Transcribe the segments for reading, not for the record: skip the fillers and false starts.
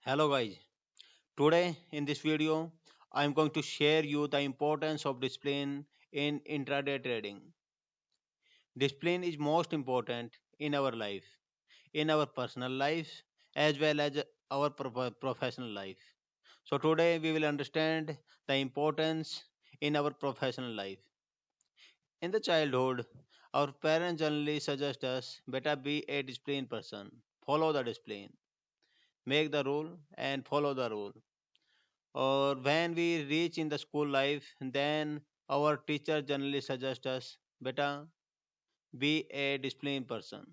Hello guys, today in this video I am going to share you the importance of discipline in intraday trading. Discipline is most important in our life, in our personal life as well as our professional life. So today we will understand the importance in our professional life. In the childhood, our parents generally suggest us better be a disciplined person, follow the discipline, make the rule and follow the rule. Or when we reach in the school life, then our teacher generally suggest us better be a disciplined person.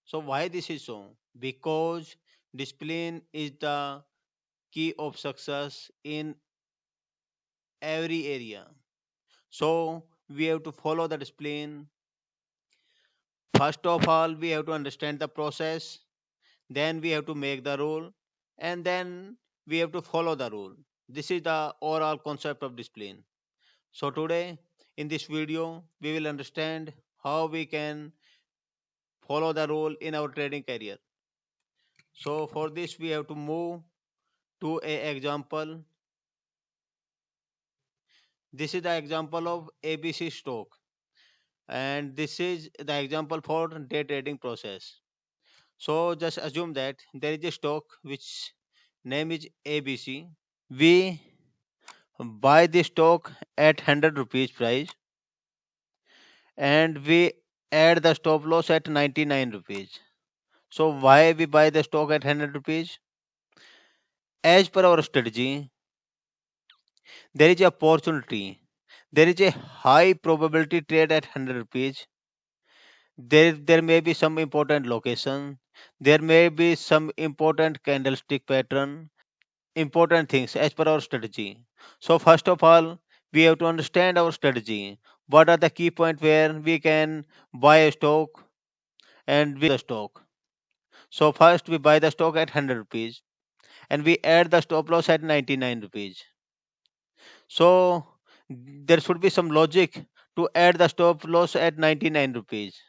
So why this is so? Because discipline is the key of success in every area. So we have to follow the discipline. First of all, we have to understand the process, then we have to make the rule, and then we have to follow the rule. This is the overall concept of discipline. So today in this video we will understand how we can follow the rule in our trading career. So for this we have to move to a example. This is the example of ABC stock and this is the example for day trading process. So just assume that there is a stock which name is ABC. We buy the stock at 100 rupees price and we add the stop loss at 99 rupees. So why we buy the stock at 100 rupees? As per our strategy, there is a opportunity. There is a high probability trade at 100 rupees. There may be some important location. There may be some important candlestick pattern. Important things as per our strategy. So first of all, we have to understand our strategy. What are the key points where we can buy a stock and we the stock. So first we buy the stock at 100 rupees and we add the stop loss at 99 rupees. So there should be some logic to add the stop loss at 99 rupees.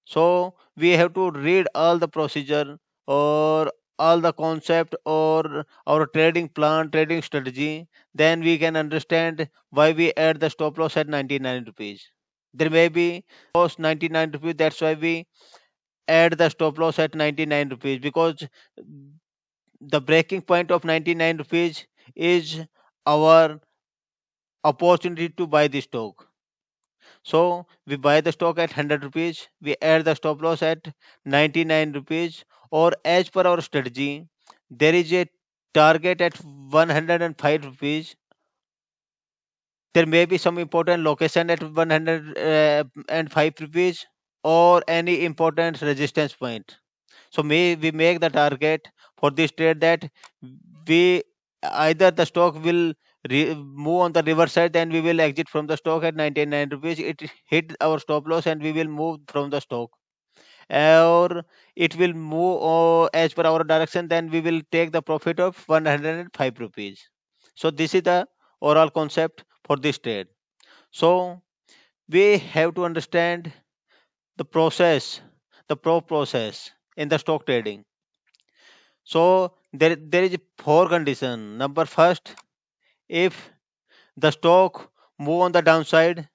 So we have to read all the procedure or all the concept or our trading plan, trading strategy. Then we can understand why we add the stop loss at 99 rupees. There may be loss 99 rupees. That's why we add the stop loss at 99 rupees because the breaking point of 99 rupees is our opportunity to buy the stock. So we buy the stock at 100 rupees, we add the stop loss at 99 rupees, or as per our strategy, there is a target at 105 rupees. There may be some important location at 105 rupees or any important resistance point. So may we make the target for this trade that we either the stock will move on the reverse side, then we will exit from the stock at 99 rupees. It hit our stop loss and we will move from the stock, or it will move as per our direction. Then we will take the profit of 105 rupees. So this is the overall concept for this trade. So we have to understand the process, the process in the stock trading. So there is four condition. Number first, if the stock move on the downside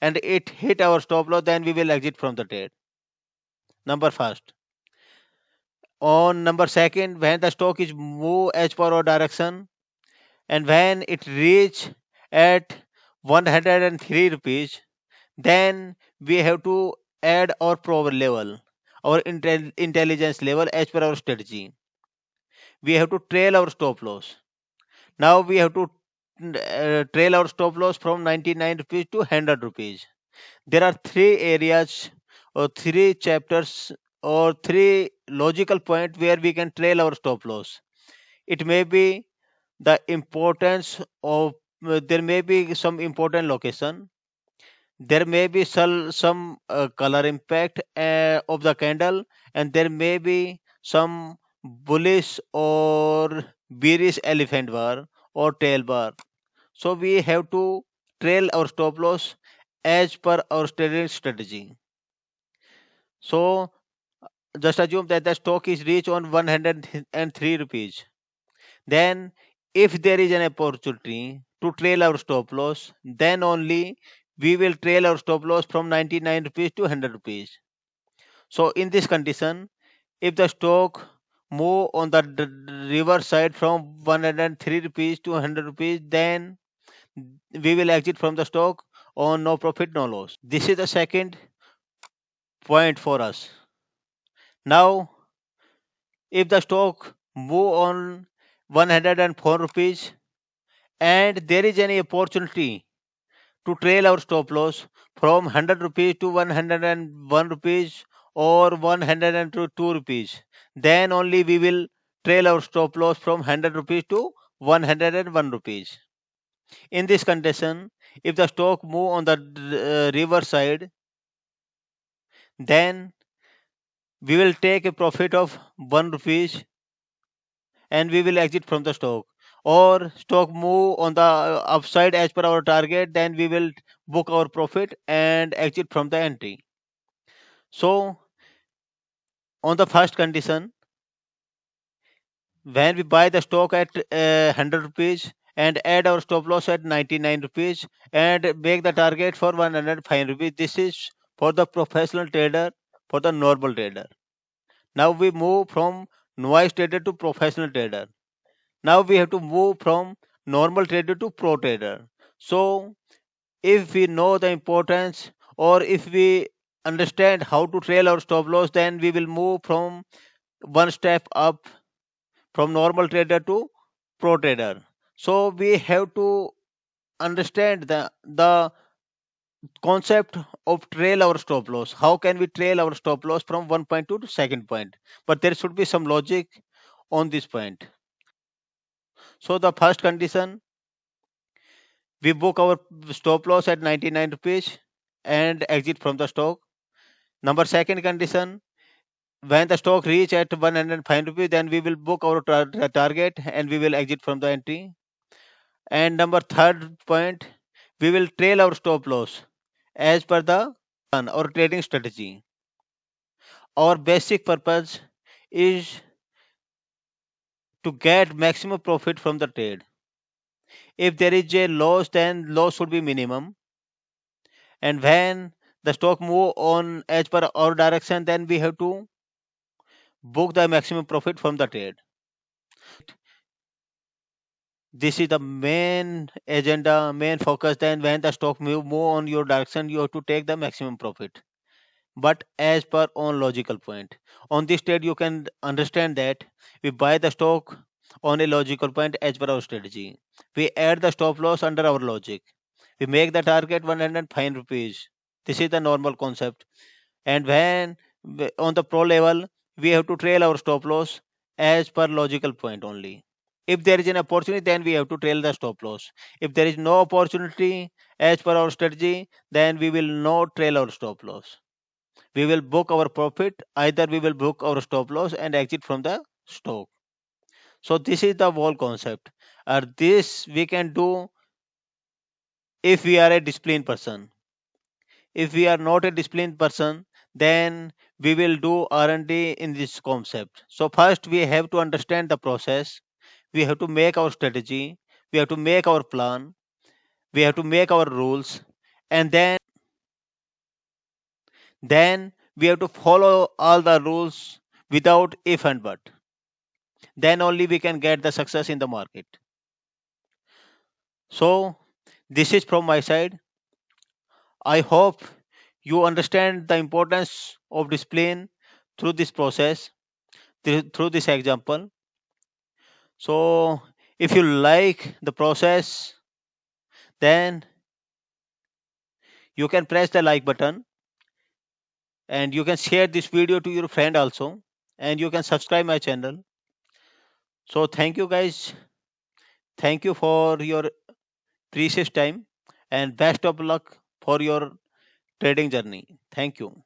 and it hit our stop loss, then we will exit from the trade. Number first. On number second, when the stock is move as per our direction and when it reach at 103 rupees, then we have to add our power level, our intelligence level as per our strategy. We have to trail our stop loss. Now we have to trail our stop loss from 99 rupees to 100 rupees. There are three areas or three chapters or three logical point where we can trail our stop loss. It may be the importance of there may be some important location. There may be some color impact of the candle, and there may be some bullish or bearish elephant bar or tail bar. So we have to trail our stop loss as per our trading strategy. So just assume that the stock is reached on 103 rupees. Then if there is an opportunity to trail our stop loss, then only we will trail our stop loss from 99 rupees to 100 rupees. So in this condition, if the stock move on the reverse side from 103 rupees to 100 rupees, then we will exit from the stock on no profit, no loss. This is the second point for us. Now, if the stock move on 104 rupees and there is any opportunity to trail our stop loss from 100 rupees to 101 rupees or 102 rupees, then only we will trail our stop loss from 100 rupees to 101 rupees. In this condition, if the stock move on the reverse side, then we will take a profit of 1 rupees and we will exit from the stock. Or stock move on the upside as per our target, then we will book our profit and exit from the entry. So on the first condition, when we buy the stock at 100 rupees and add our stop loss at 99 rupees and make the target for 105 rupees, this is for the professional trader, for the normal trader. Now we move from novice trader to professional trader. Now we have to move from normal trader to pro trader. So if we know the importance or if we understand how to trail our stop loss, then we will move from one step up from normal trader to pro trader. So we have to understand the concept of trail our stop loss. How can we trail our stop loss from one point to second point? But there should be some logic on this point. So the first condition, we book our stop loss at 99 rupees and exit from the stock. Number second condition, when the stock reach at 105 rupees, then we will book our target and we will exit from the entry. And number third point, we will trail our stop loss as per the plan or trading strategy. Our basic purpose is to get maximum profit from the trade. If there is a loss, then loss should be minimum. And when the stock move on as per our direction, then we have to book the maximum profit from the trade. This is the main agenda, main focus. Then when the stock move on your direction, you have to take the maximum profit, but as per on logical point. On this trade, you can understand that we buy the stock on a logical point as per our strategy. We add the stop loss under our logic. We make the target 105 rupees. This is the normal concept. And when on the pro level, we have to trail our stop loss as per logical point only. If there is an opportunity, then we have to trail the stop loss. If there is no opportunity as per our strategy, then we will not trail our stop loss. We will book our profit. Either we will book our stop loss and exit from the stock. So this is the whole concept. This we can do if we are a disciplined person. If we are not a disciplined person, then we will do R&D in this concept. So first we have to understand the process. We have to make our strategy. We have to make our plan. We have to make our rules, and then we have to follow all the rules without if and but. Then only we can get the success in the market. So this is from my side. I hope you understand the importance of discipline through this process, through this example. So if you like the process, then you can press the like button and you can share this video to your friend also, and you can subscribe my channel. So thank you guys. Thank you for your precious time and best of luck for your trading journey. Thank you.